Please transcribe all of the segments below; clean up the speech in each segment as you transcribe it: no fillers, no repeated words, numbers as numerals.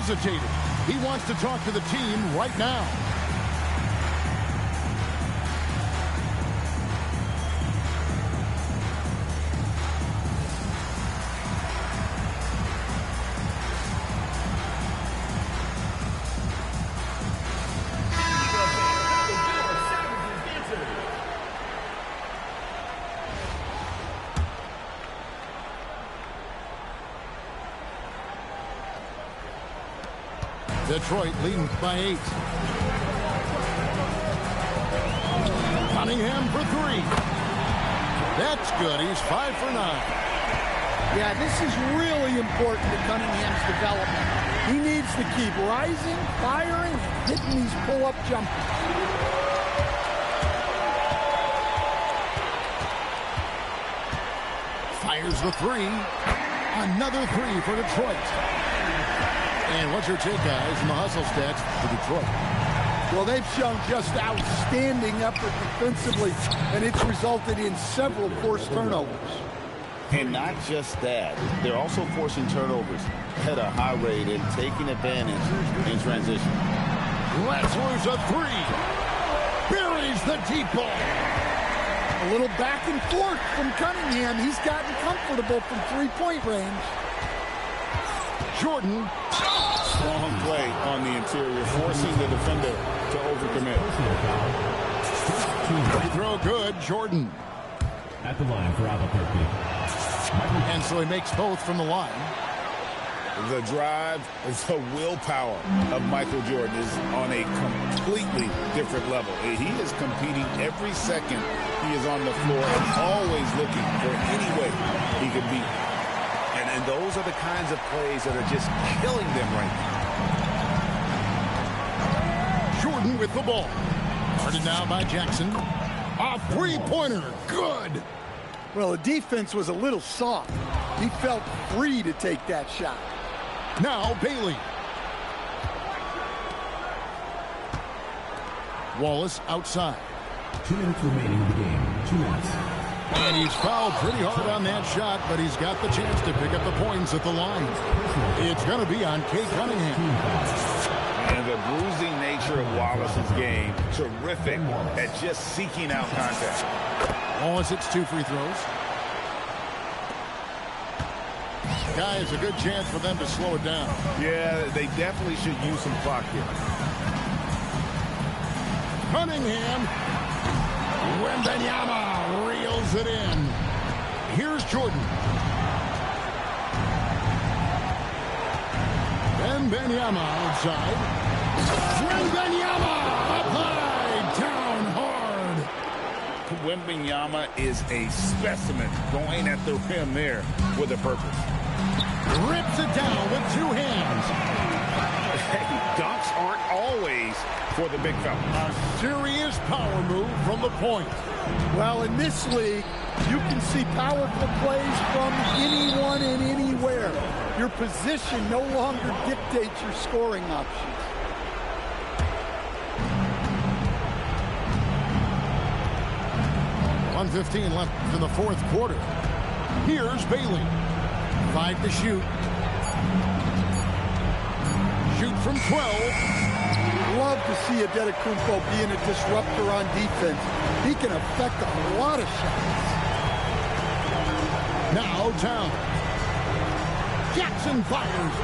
hesitated. He wants to talk to the team right now. Detroit leading by 8. Cunningham for 3. That's good. He's 5 for 9. Yeah, this is really important to Cunningham's development. He needs to keep rising, firing, and hitting these pull-up jumpers. Fires the 3. Another 3 for Detroit. And what's your take, guys, in the hustle stats for Detroit? Well, they've shown just outstanding effort defensively, and it's resulted in several forced turnovers. And not just that, they're also forcing turnovers at a high rate and taking advantage in transition. Let's lose a 3. Buries the deep ball. A little back and forth from Cunningham. He's gotten comfortable from three-point range. Jordan. Strong play on the interior, forcing the defender to overcommit. Free throw good, Jordan. At the line for Albuquerque. And so he makes both from the line. The drive, the willpower of Michael Jordan is on a completely different level. He is competing every second he is on the floor and always looking for any way he can beat. And those are the kinds of plays that are just killing them right now. Jordan with the ball. Guarded now by Jackson. A three-pointer. Good. Well, the defense was a little soft. He felt free to take that shot. Now Bailey. Wallace outside. 2 minutes remaining in the game. 2 minutes. And he's fouled pretty hard on that shot, but he's got the chance to pick up the points at the line. It's going to be on Kate Cunningham. And the bruising nature of Wallace's game, terrific at just seeking out contact. Wallace hits 2 free throws. Guys, a good chance for them to slow it down. Yeah, they definitely should use some clock here. Cunningham. Wembanyama reels it in. Here's Jordan. Wembanyama outside. Wembanyama up high, down hard. Wembanyama is a specimen going at the rim there with a purpose. Rips it down with 2 hands. Hey, dunks aren't always for the big fella. A serious power move from the point. Well, in this league, you can see powerful plays from anyone and anywhere. Your position no longer dictates your scoring options. .115 left in the 4th quarter. Here's Bailey. 5 to shoot. Shoot from 12. Love to see Adetokounmpo being a disruptor on defense. He can affect a lot of shots. Now down. Jackson fires.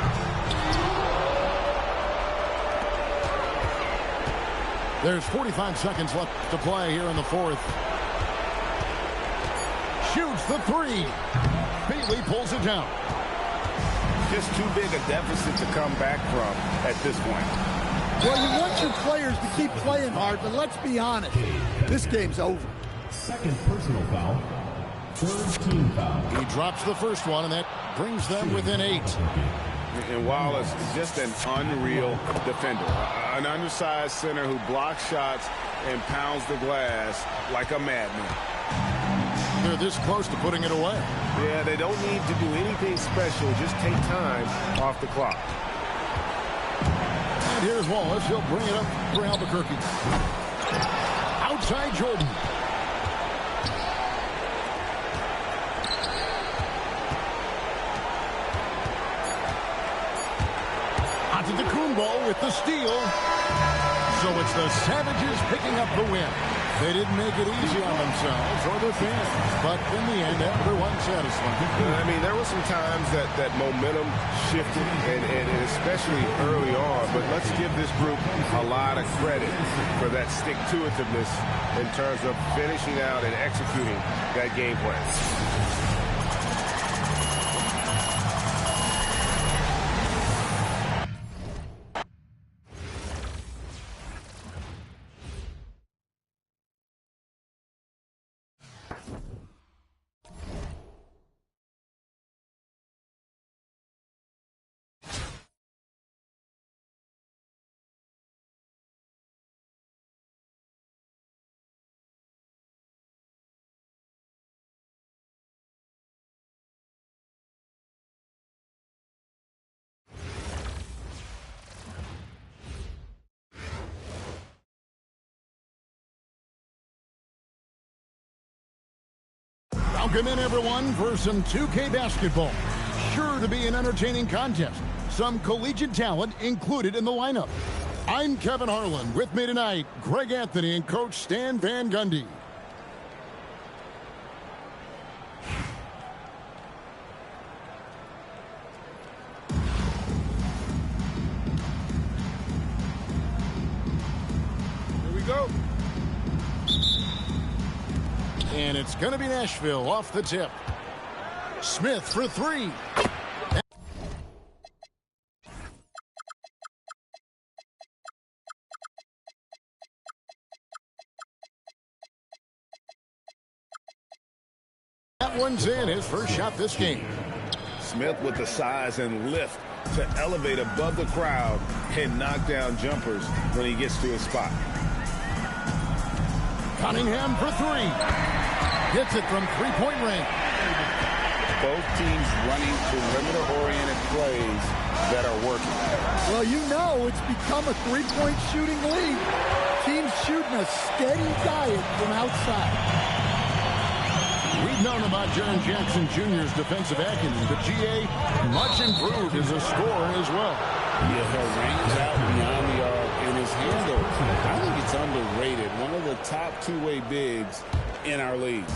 There's 45 seconds left to play here in the 4th. Shoots the 3. Bailey pulls it down. Just too big a deficit to come back from at this point. Well, you want your players to keep playing hard, but let's be honest. This game's over. Second personal foul. 3rd team foul. He drops the first one, and that brings them within 8. And Wallace is just an unreal defender. An undersized center who blocks shots and pounds the glass like a madman. They're this close to putting it away. Yeah, they don't need to do anything special. Just take time off the clock. And here's Wallace. He'll bring it up for Albuquerque. Outside Jordan. Antetokounmpo with the steal. So it's the Savages picking up the win. They didn't make it easy on themselves or their fans, but in the end, everyone's satisfied. I mean, there were some times that momentum shifted, and especially early on, but let's give this group a lot of credit for that stick-to-itiveness in terms of finishing out and executing that game plan. Welcome in, everyone, for some 2K basketball. Sure to be an entertaining contest. Some collegiate talent included in the lineup. I'm Kevin Harlan. With me tonight, Greg Anthony and Coach Stan Van Gundy. Here we go. And it's going to be Nashville off the tip. Smith for three. That one's in, his first shot this game. Smith with the size and lift to elevate above the crowd and knock down jumpers when he gets to his spot. Cunningham for three. Gets it from three-point range. Both teams running perimeter-oriented plays that are working. Well, you know it's become a three-point shooting league. Teams shooting a steady diet from outside. We've known about Jaren Jackson Jr.'s defensive acumen, but GA much improved as a scorer as well. Yeah, he'll range out beyond the arc, and his handle, I think it's underrated. One of the top two-way bigs in our league.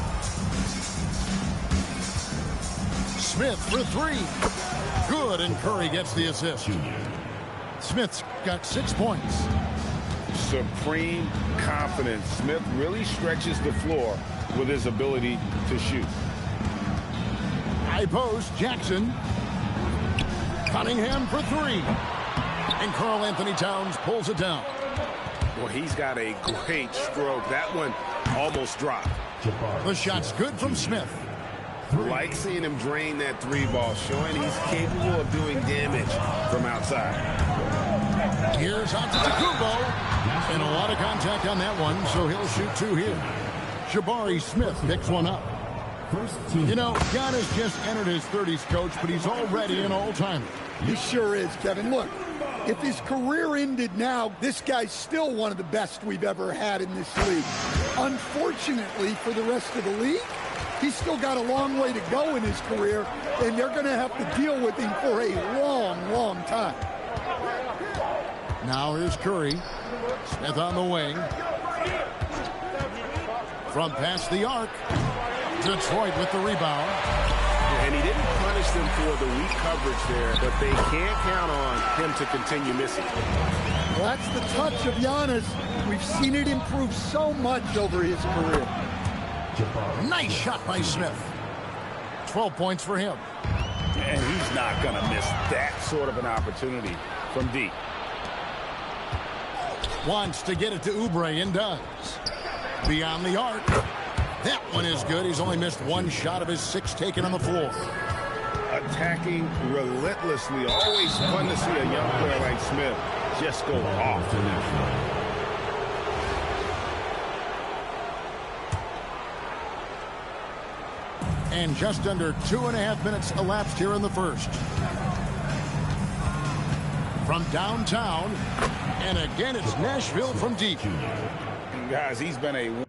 Smith for three. Good, and Curry gets the assist. Smith's got 6 points. Supreme confidence. Smith really stretches the floor with his ability to shoot. High post, Jackson. Cunningham for three. And Karl Anthony Towns pulls it down. Well, he's got a great stroke. That one almost dropped. The shot's good from Smith. Like seeing him drain that three ball, showing he's capable of doing damage from outside. Here's Antetokounmpo. And a lot of contact on that one, so he'll shoot two here. Jabari Smith picks one up. You know, Giannis just entered his 30s, Coach, but he's already an all-timer. He sure is, Kevin. Look, if his career ended now, this guy's still one of the best we've ever had in this league. Unfortunately for the rest of the league, he's still got a long way to go in his career, and they're going to have to deal with him for a long, long time. Now here's Curry. Smith on the wing. From past the arc. Detroit with the rebound. And he didn't punish them for the weak coverage there, but they can't count on him to continue missing. Well, that's the touch of Giannis. We've seen it improve so much over his career. Nice shot by Smith. 12 points for him. And he's not going to miss that sort of an opportunity from deep. Wants to get it to Oubre and does. Beyond the arc. That one is good. He's only missed one shot of his 6 taken on the floor. Attacking relentlessly. Always fun to see a young player like Smith just go off. And just under 2.5 minutes elapsed here in the first. From downtown. And again, it's Nashville from deep. Guys, he's been a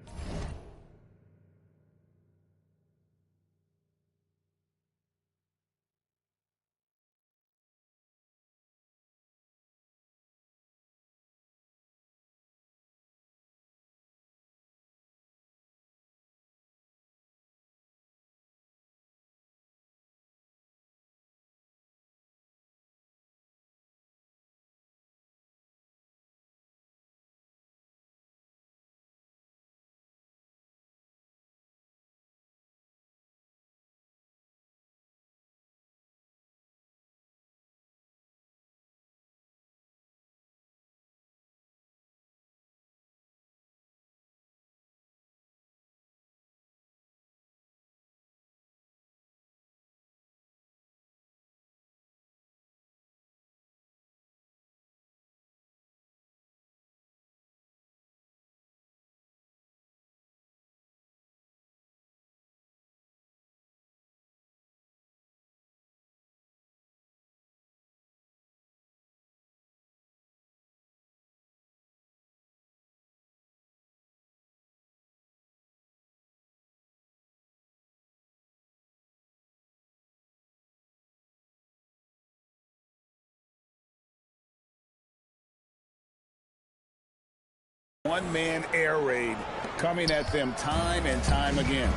One-man air raid coming at them time and time again.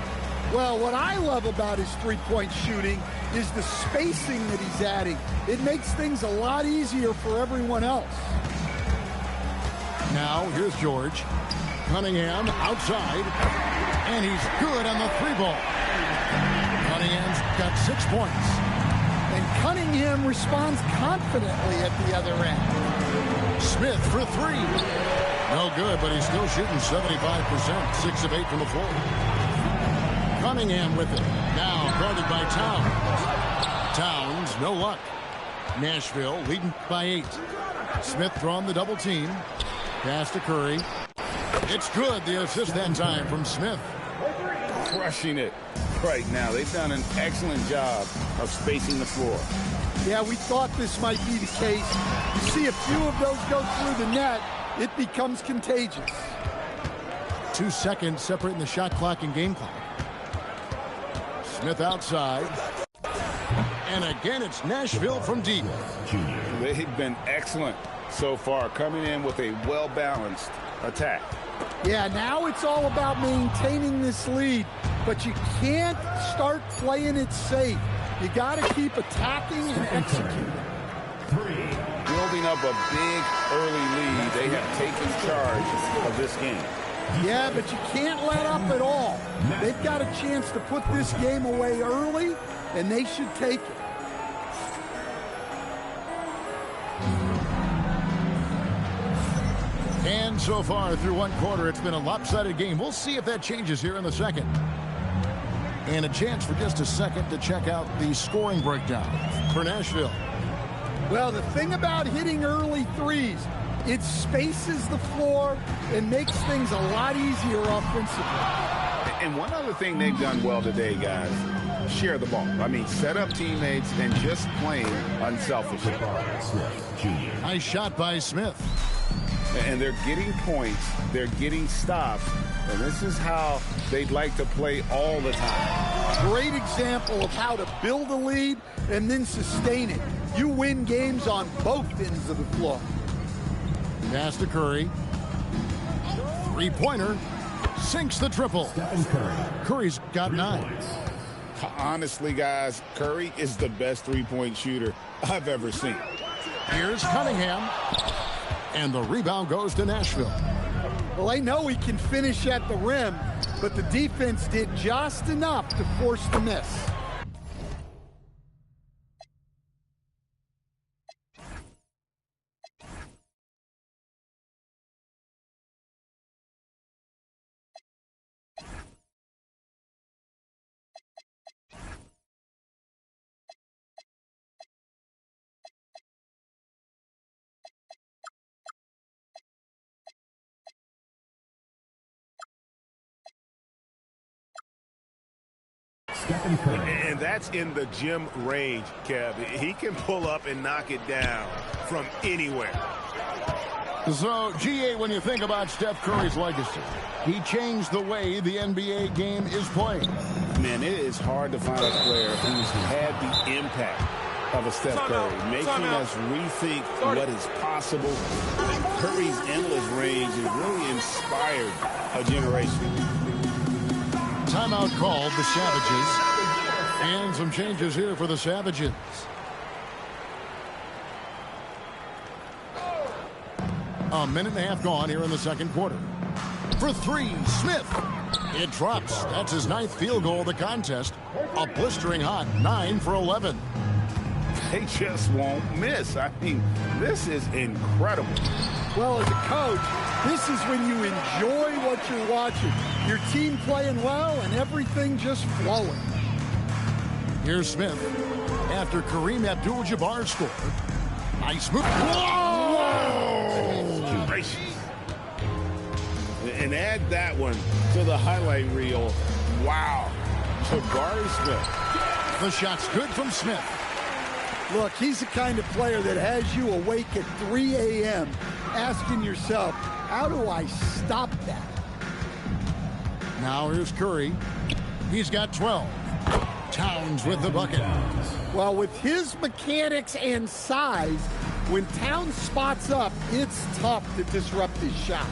Well, what I love about his three-point shooting is the spacing that he's adding. It makes things a lot easier for everyone else. Now, here's George. Cunningham outside, and he's good on the three ball. Cunningham's got 6 points. And Cunningham responds confidently at the other end. Smith for three. No good, but he's still shooting 75%, 6 of 8 from the floor. Cunningham with it. Now guarded by Towns. Towns, no luck. Nashville leading by 8. Smith throwing the double team. Pass to Curry. It's good. The assist that time from Smith. Crushing it right now. They've done an excellent job of spacing the floor. Yeah, we thought this might be the case. You see a few of those go through the net, it becomes contagious. 2 seconds separating the shot clock and game clock. Smith outside. And again, it's Nashville from deep. They've been excellent so far, coming in with a well-balanced attack. Yeah, now it's all about maintaining this lead, but you can't start playing it safe. You got to keep attacking and executing. Building up a big early lead, they have taken charge of this game. Yeah, but you can't let up at all. They've got a chance to put this game away early, and they should take it. And so far through one quarter, it's been a lopsided game. We'll see if that changes here in the second. And a chance for just a second to check out the scoring breakdown for Nashville. Well, the thing about hitting early threes, it spaces the floor and makes things a lot easier offensively. And one other thing they've done well today, guys, share the ball. I mean, set up teammates and just playing unselfishly. Nice shot by Smith. And they're getting points, they're getting stops, and this is how they'd like to play all the time. Great example of how to build a lead and then sustain it. You win games on both ends of the floor. Pass to Curry. Three-pointer. Sinks the triple. Curry's got 9. Honestly, guys, Curry is the best three-point shooter I've ever seen. Here's Cunningham. And the rebound goes to Nashville. Well, they know he can finish at the rim, but the defense did just enough to force the miss. And that's in the gym range, Kev. He can pull up and knock it down from anywhere. So, GA, when you think about Steph Curry's legacy, he changed the way the NBA game is played. Man, it is hard to find a player who's had the impact of a Steph Curry, making us rethink what is possible. Curry's endless range has really inspired a generation. Timeout called, the Savages. And some changes here for the Savages. A minute and a half gone here in the second quarter. For three, Smith. It drops. That's his 9th field goal of the contest. A blistering hot 9 for 11. They just won't miss. I mean, this is incredible. Well, as a coach, this is when you enjoy what you're watching. Your team playing well and everything just flowing. Here's Smith. After Kareem Abdul-Jabbar scored. Nice move. Whoa! Gracious. And add that one to the highlight reel. Wow. Jabari Smith. The shot's good from Smith. Look, he's the kind of player that has you awake at 3 a.m. asking yourself, how do I stop that? Now here's Curry. He's got 12. Towns with the bucket. Well, with his mechanics and size, when Towns spots up, it's tough to disrupt his shot.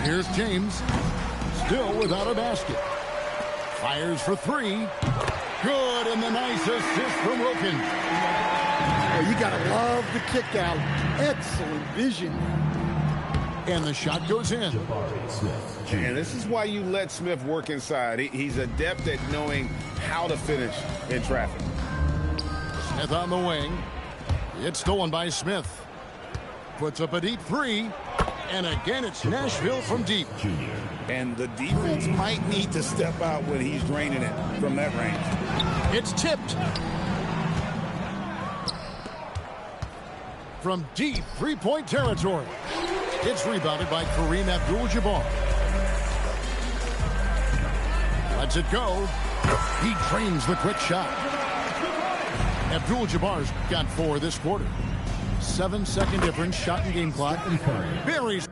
Here's James. Still without a basket. Fires for three. Good, and the nice assist from Wilkins. Oh, you got to love the kick out. Excellent vision. And the shot goes in. And this is why you let Smith work inside. He's adept at knowing how to finish in traffic. Smith on the wing. It's stolen by Smith. Puts up a deep three. And again, it's Nashville from deep. And the defense might need to step out when he's draining it from that range. It's tipped. From deep three-point territory. It's rebounded by Kareem Abdul-Jabbar. Lets it go. He drains the quick shot. Abdul-Jabbar's got 4 this quarter. 7-second difference, shot and game clock. Buries.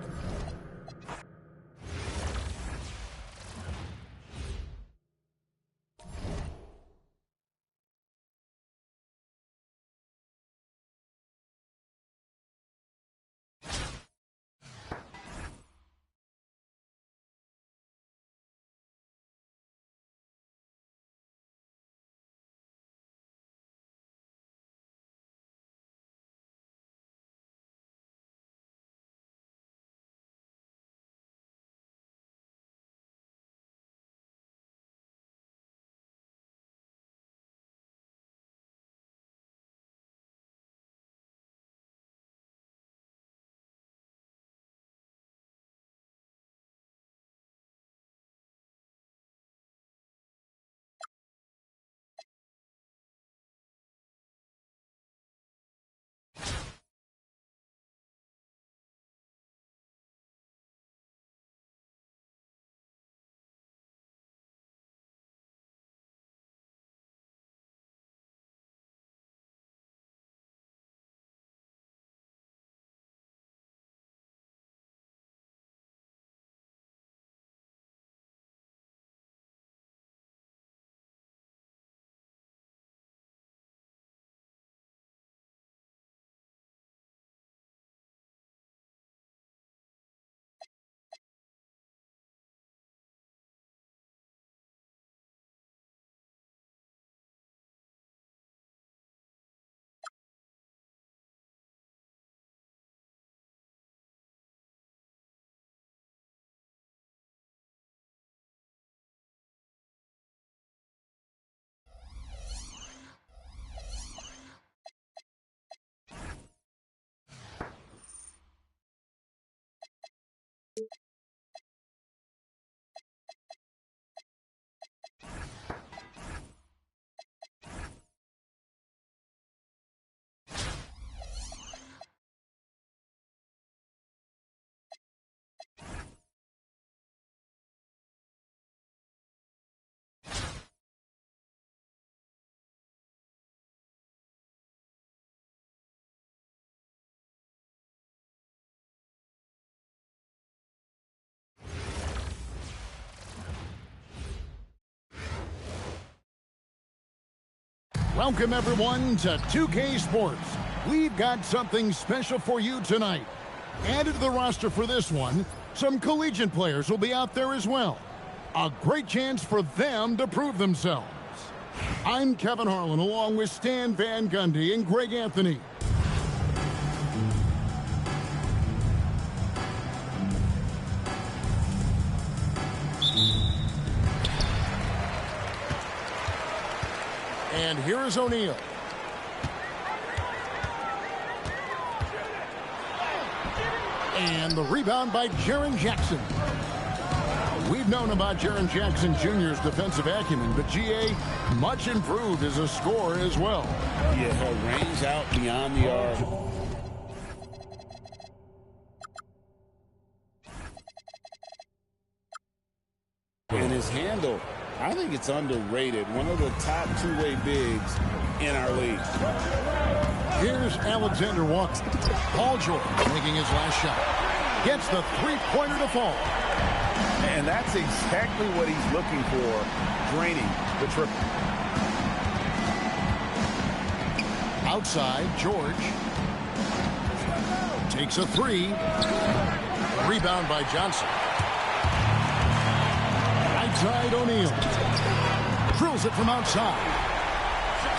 Welcome, everyone, to 2K Sports. We've got something special for you tonight. Added to the roster for this one, some collegiate players will be out there as well. A great chance for them to prove themselves. I'm Kevin Harlan, along with Stan Van Gundy and Greg Anthony. And here is O'Neal. And the rebound by Jaren Jackson. We've known about Jaren Jackson Jr.'s defensive acumen, but GA much improved as a scorer as well. Yeah, her range out beyond the arc. And his handle, I think it's underrated. One of the top two-way bigs in our league. Here's Alexander Walker. Paul George making his last shot. Gets the three-pointer to fall. And that's exactly what he's looking for, draining the triple. Outside, George takes a three. Rebound by Johnson. Right side O'Neal. Drills it from outside.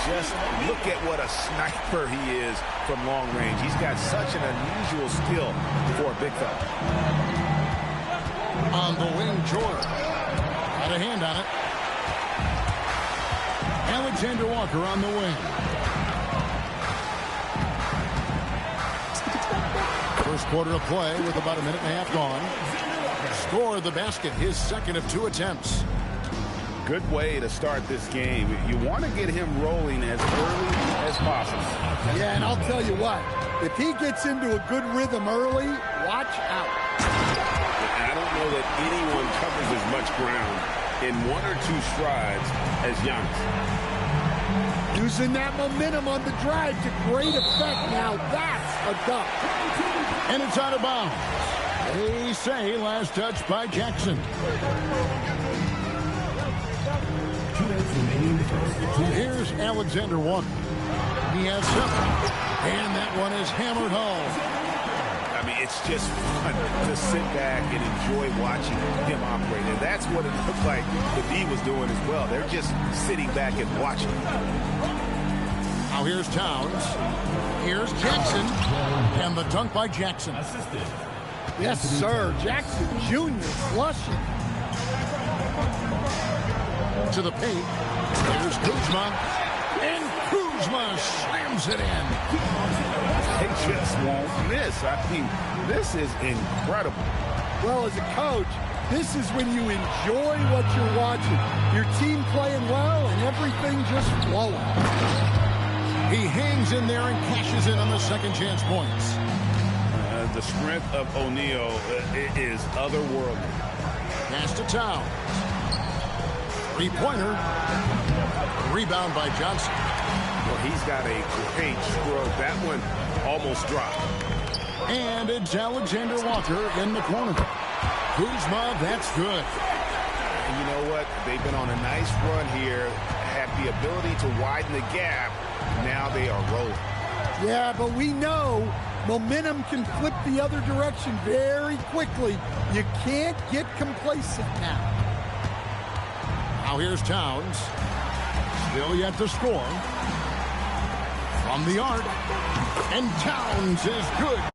Just look at what a sniper he is from long range. He's got such an unusual skill for a big fella. On the wing, Jordan. Had a hand on it. Alexander Walker on the wing. First quarter of play with about a minute and a half gone. Scored the basket, his second of 2 attempts. Good way to start this game. You want to get him rolling as early as possible. Yeah, and I'll tell you what, if he gets into a good rhythm early, watch out. I don't know that anyone covers as much ground in 1 or 2 strides as Giannis. Using that momentum on the drive to great effect. Now that's a dunk. And it's out of bounds. They say last touch by Jackson. Here's Alexander Walker. He has 7. And that one is hammered home. I mean, it's just fun to sit back and enjoy watching him operate. And that's what it looked like the D was doing as well. They're just sitting back and watching. Now here's Towns. Here's Jackson. And the dunk by Jackson. Yes, sir. Jackson Jr. flushing. To the paint. Here's Kuzma. And Kuzma slams it in. They just won't miss. I mean, this is incredible. Well, as a coach, this is when you enjoy what you're watching. Your team playing well and everything just flowing. He hangs in there and cashes in on the second chance points. The strength of O'Neal is otherworldly. Pass to Towns. 3-pointer. Rebound by Johnson. Well, he's got a great stroke. That one almost dropped. And it's Alexander Walker in the corner. Kuzma, that's good. And you know what? They've been on a nice run here, had the ability to widen the gap. Now they are rolling. Yeah, but we know momentum can flip the other direction very quickly. You can't get complacent now. Now here's Towns. Still yet to score. From the arc. And Towns is good.